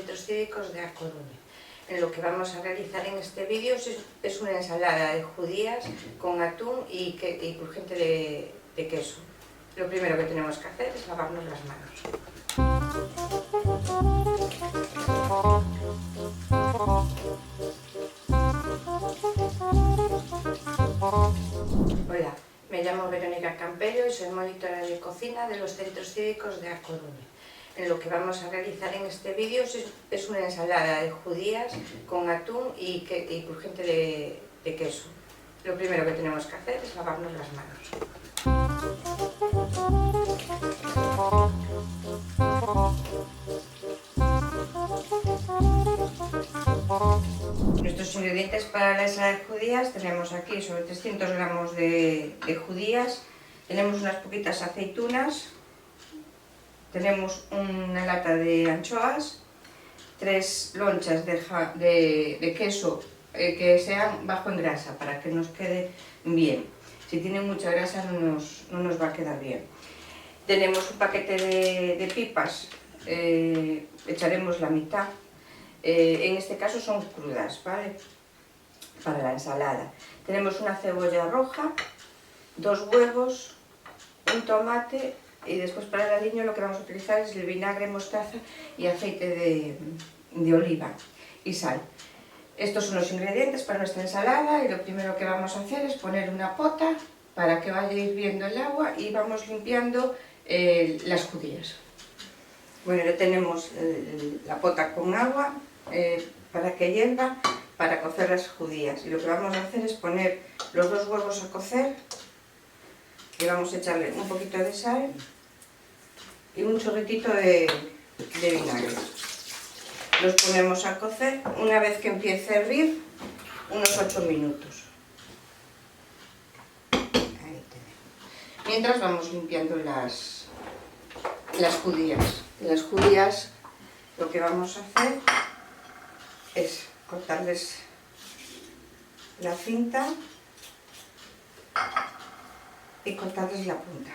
Centros Cívicos de A Coruña. Lo que vamos a realizar en este vídeo es una ensalada de judías con atún y crujiente de queso. Lo primero que tenemos que hacer es lavarnos las manos. Hola, me llamo Verónica Campello y soy monitora de cocina de los Centros Cívicos de A Coruña. Lo que vamos a realizar en este vídeo es una ensalada de judías con atún y crujiente de queso. Lo primero que tenemos que hacer es lavarnos las manos. Nuestros ingredientes para la ensalada de judías tenemos aquí sobre 300 gramos de judías, tenemos unas poquitas aceitunas, tenemos una lata de anchoas, 3 lonchas de queso que sean bajo en grasa para que nos quede bien. Si tiene mucha grasa no nos va a quedar bien. Tenemos un paquete de pipas, echaremos la mitad. En este caso son crudas, ¿vale? Para la ensalada. Tenemos una cebolla roja, 2 huevos, un tomate y después para el aliño lo que vamos a utilizar es el vinagre, mostaza y aceite de oliva y sal. Estos son los ingredientes para nuestra ensalada y lo primero que vamos a hacer es poner una pota para que vaya hirviendo el agua y vamos limpiando las judías. Bueno, ya tenemos la pota con agua para que hierva, para cocer las judías. Y lo que vamos a hacer es poner los 2 huevos a cocer y vamos a echarle un poquito de sal y un chorritito de vinagre. Los ponemos a cocer una vez que empiece a hervir, unos 8 minutos. Ahí tenemos. Mientras vamos limpiando las judías. Las judías lo que vamos a hacer es cortarles la cinta y cortarles la punta.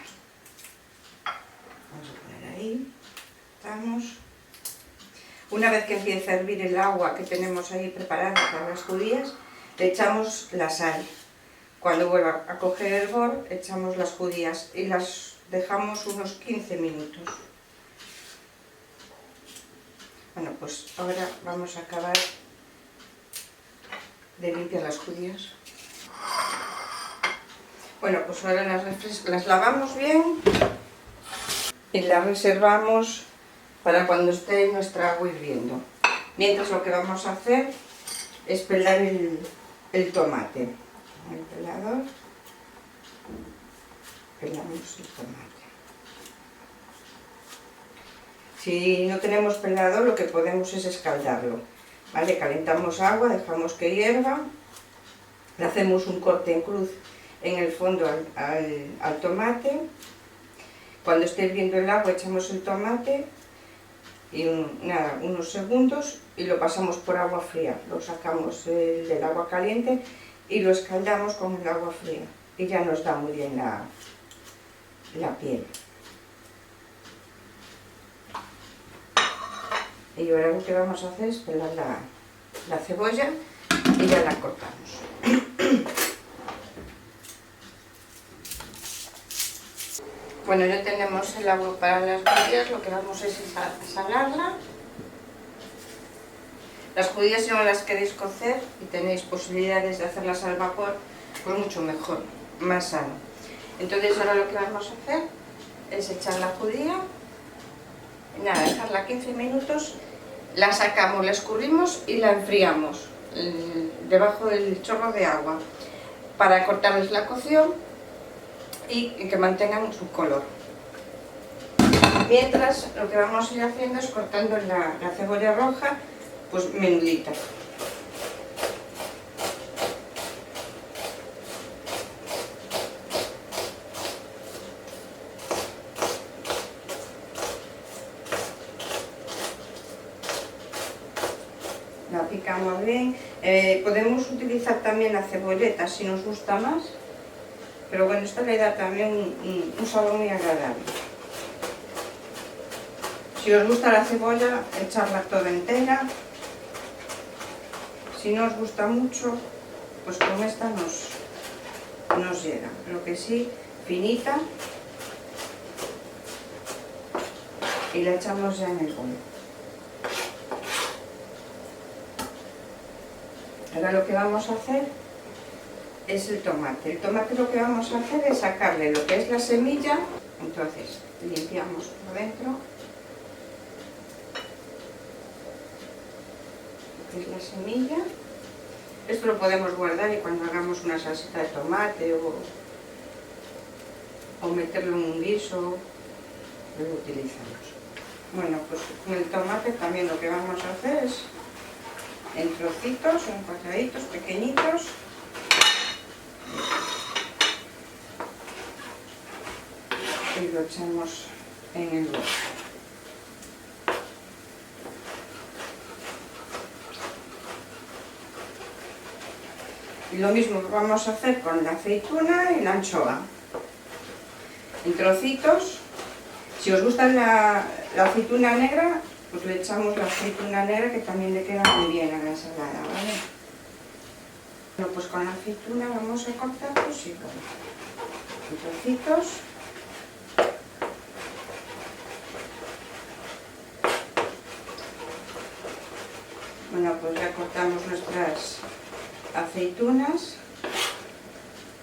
Vamos a poner ahí, estamos. Una vez que empiece a hervir el agua que tenemos ahí preparada para las judías, le echamos la sal. Cuando vuelva a coger hervor, echamos las judías y las dejamos unos 15 minutos. Bueno, pues ahora vamos a acabar de limpiar las judías. Bueno, pues ahora las lavamos bien y las reservamos para cuando esté nuestra agua hirviendo. Mientras lo que vamos a hacer es pelar el tomate. El pelador, pelamos el tomate. Si no tenemos pelador, lo que podemos es escaldarlo. ¿Vale? Calentamos agua, dejamos que hierva, le hacemos un corte en cruz en el fondo al tomate. Cuando esté hirviendo el agua echamos el tomate y unos segundos y lo pasamos por agua fría. Lo sacamos del agua caliente y lo escaldamos con el agua fría y ya nos da muy bien la piel. Y ahora lo que vamos a hacer es pelar la cebolla y ya la cortamos. Bueno, ya tenemos el agua para las judías, lo que vamos es salarla. Las judías, si no las queréis cocer y tenéis posibilidades de hacerlas al vapor, pues mucho mejor, más sano. Entonces ahora lo que vamos a hacer es echar la judía, y nada, dejarla 15 minutos, la sacamos, la escurrimos y la enfriamos debajo del chorro de agua para cortarles la cocción y que mantengan su color. Mientras lo que vamos a ir haciendo es cortando la cebolla roja pues menudita. La picamos bien. Podemos utilizar también la cebolleta si nos gusta más, pero bueno, esto le da también un sabor muy agradable. Si Si os gusta la cebolla, echarla toda entera. Si no os gusta mucho, pues con esta nos llega. Lo que sí, finita. Y la echamos ya en el bol. Ahora lo que vamos a hacer es el tomate. El tomate lo que vamos a hacer es sacarle lo que es la semilla. Entonces limpiamos por dentro lo que es la semilla. Esto lo podemos guardar y cuando hagamos una salsita de tomate o meterlo en un guiso, lo utilizamos. Bueno, pues con el tomate también lo que vamos a hacer es en trocitos, en cuadraditos pequeñitos. Y lo echamos en el bol. Y lo mismo que vamos a hacer con la aceituna y la anchoa. En trocitos. Si os gusta la aceituna negra, pues le echamos la aceituna negra, que también le queda muy bien a la ensalada, ¿vale? Bueno, pues con la aceituna vamos a cortar pues igual, en trocitos. Bueno, pues ya cortamos nuestras aceitunas.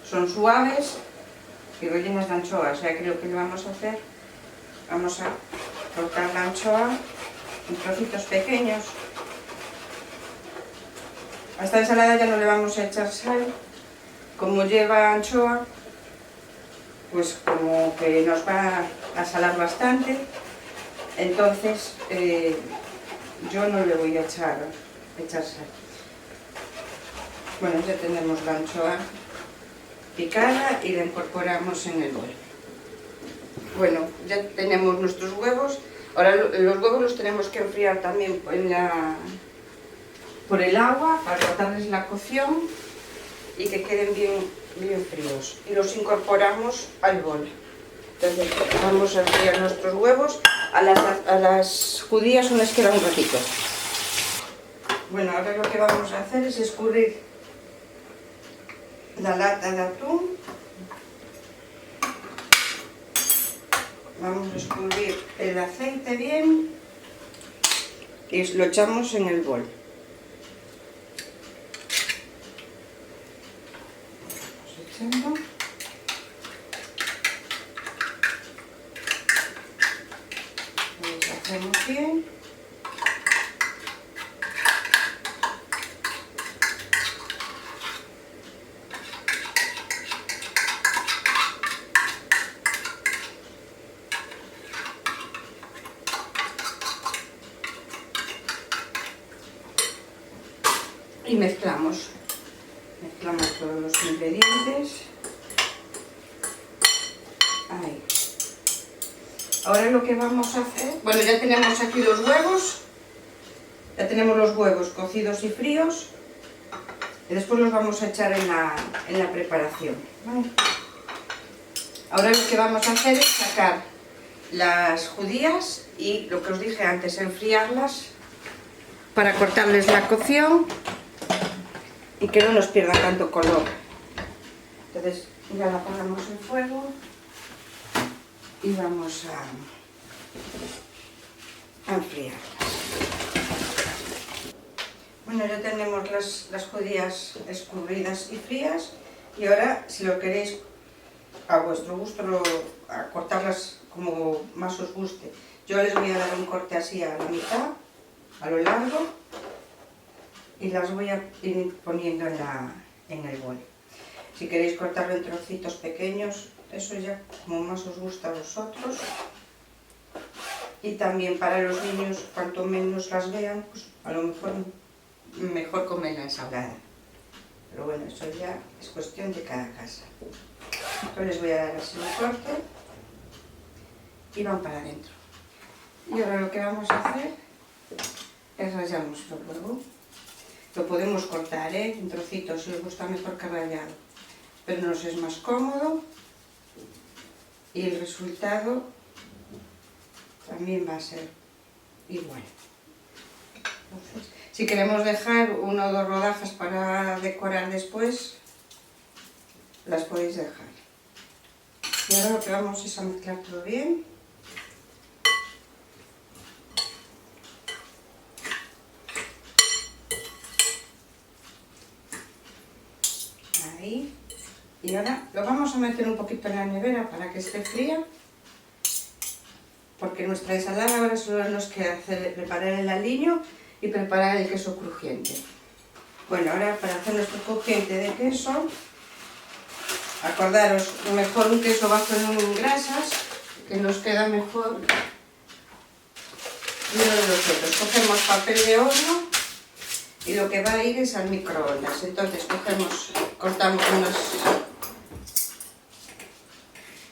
Son suaves y rellenas de anchoas. Ya creo que lo vamos a hacer. Vamos a cortar la anchoa en trocitos pequeños. A esta ensalada ya no le vamos a echar sal. Como lleva anchoa, pues como que nos va a salar bastante. Entonces yo no le voy a echar sal. Bueno, ya tenemos la anchoa picada y la incorporamos en el bol. Bueno, ya tenemos nuestros huevos. Ahora los huevos los tenemos que enfriar también por el agua para cortarles la cocción y que queden bien fríos. Y los incorporamos al bol. Entonces vamos a enfriar nuestros huevos. A las judías les queda un ratito. Bueno, ahora lo que vamos a hacer es escurrir la lata de atún. Vamos a escurrir el aceite bien y lo echamos en el bol. Vamos echando. Lo hacemos bien. Y mezclamos todos los ingredientes. Ahí. Ahora lo que vamos a hacer, bueno, ya tenemos aquí los huevos, ya tenemos los huevos cocidos y fríos, y después los vamos a echar en la preparación, ¿vale? Ahora lo que vamos a hacer es sacar las judías y lo que os dije antes, enfriarlas para cortarles la cocción y que no nos pierda tanto color. Entonces ya la apagamos el fuego y vamos a enfriarlas. Bueno, ya tenemos las judías escurridas y frías y ahora, si lo queréis a vuestro gusto, a cortarlas como más os guste. Yo les voy a dar un corte así a la mitad, a lo largo, y las voy a ir poniendo en el bol. Si queréis cortarlo en trocitos pequeños, eso ya como más os gusta a vosotros. Y también para los niños, cuanto menos las vean, pues a lo mejor comen la ensalada. Pero bueno, eso ya es cuestión de cada casa. Entonces les voy a dar así un corte y van para adentro. Y ahora lo que vamos a hacer es rallar nuestro huevo. Lo podemos cortar en trocitos, si os gusta mejor que rallado, pero nos es más cómodo y el resultado también va a ser igual. Entonces, si queremos dejar 1 o 2 rodajas para decorar después, las podéis dejar. Y ahora lo que vamos es a mezclar todo bien. Ahí. Y ahora lo vamos a meter un poquito en la nevera para que esté fría, porque nuestra ensalada ahora solo nos queda preparar el aliño y preparar el queso crujiente. Bueno, ahora para hacer nuestro crujiente de queso, acordaros, mejor un queso bajo en grasas, que nos queda mejor. Y uno de los otros, cogemos papel de horno y lo que va a ir es al microondas. Entonces cortamos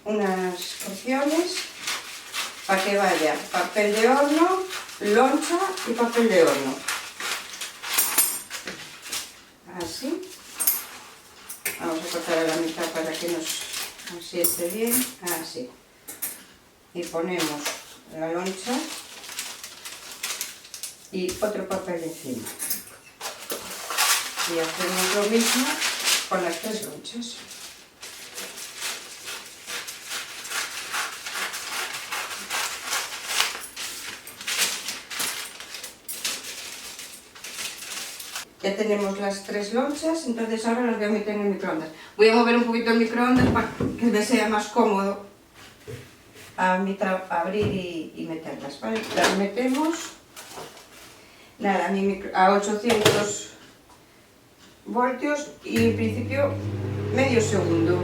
unas porciones para que vaya papel de horno, loncha y papel de horno. Así. Vamos a cortar a la mitad para que así esté bien. Así. Y ponemos la loncha y otro papel encima. Y hacemos lo mismo con las 3 lonchas. Ya tenemos las 3 lonchas, entonces ahora las voy a meter en el microondas. Voy a mover un poquito el microondas para que me sea más cómodo abrir y meterlas, ¿vale? Las metemos, nada, a 800 voltios y en principio medio segundo.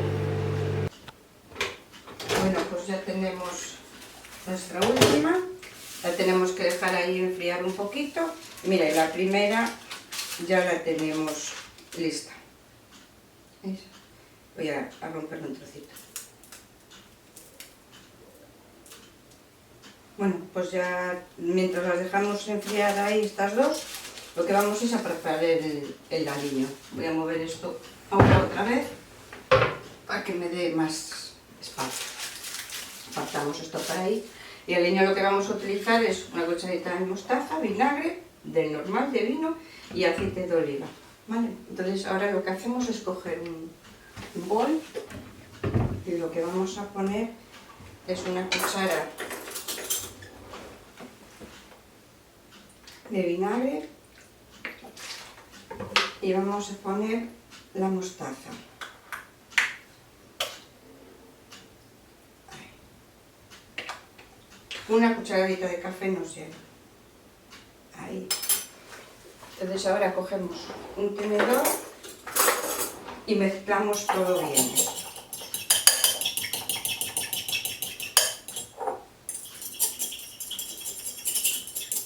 Bueno, pues ya tenemos nuestra última, la tenemos que dejar ahí enfriar un poquito. Mira, la primera ya la tenemos lista. ¿Veis? Voy a romperlo un trocito. Bueno, pues ya mientras las dejamos enfriar ahí estas dos, lo que vamos es a preparar el aliño. Voy a mover esto ahora otra vez para que me dé más espacio. Apartamos esto para ahí. Y el aliño lo que vamos a utilizar es una cucharadita de mostaza, vinagre del normal de vino y aceite de oliva, ¿vale? Entonces ahora lo que hacemos es coger un bol y lo que vamos a poner es una cuchara de vinagre y vamos a poner la mostaza. Una cucharadita de café nos lleva. Ahí. Entonces ahora cogemos un tenedor y mezclamos todo bien.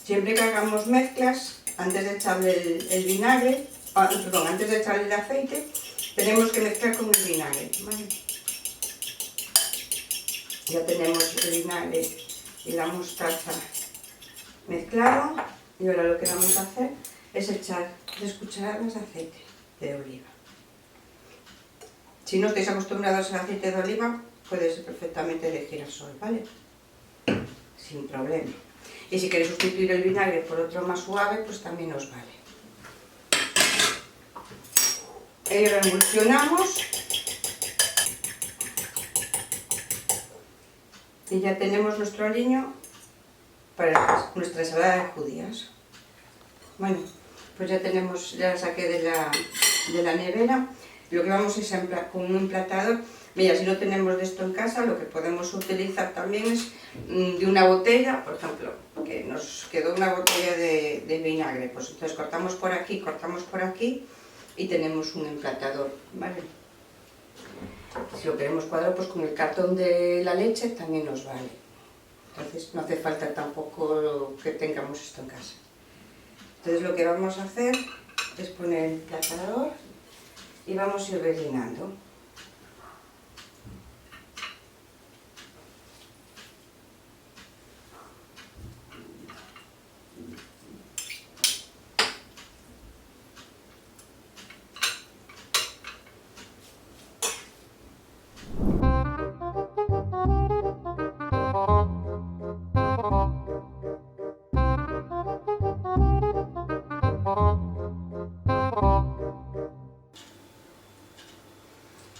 Siempre que hagamos mezclas, antes de echarle el vinagre, perdón, antes de echarle el aceite, tenemos que mezclar con el vinagre, ¿vale? Ya tenemos el vinagre y la mostaza mezclado y ahora lo que vamos a hacer es echar 3 cucharadas de aceite de oliva. Si no estáis acostumbrados al aceite de oliva, puede ser perfectamente de girasol, ¿vale? Sin problema. Y si queréis sustituir el vinagre por otro más suave, pues también os vale. Y reemulsionamos. Y ya tenemos nuestro aliño para nuestra ensalada de judías. Bueno, pues ya la saqué de la nevera. Lo que vamos es con un emplatador. Mira, si no tenemos de esto en casa, lo que podemos utilizar también es de una botella, por ejemplo, que nos quedó una botella de vinagre. Pues entonces cortamos por aquí y tenemos un emplatador, ¿vale? Si lo queremos cuadrado, pues con el cartón de la leche también nos vale. Entonces no hace falta tampoco que tengamos esto en casa. Entonces lo que vamos a hacer es poner el emplatador y vamos a ir rellenando.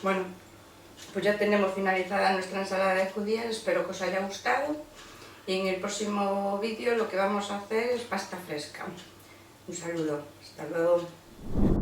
Bueno, pues ya tenemos finalizada nuestra ensalada de judías, espero que os haya gustado. Y en el próximo vídeo lo que vamos a hacer es pasta fresca. Un saludo, hasta luego.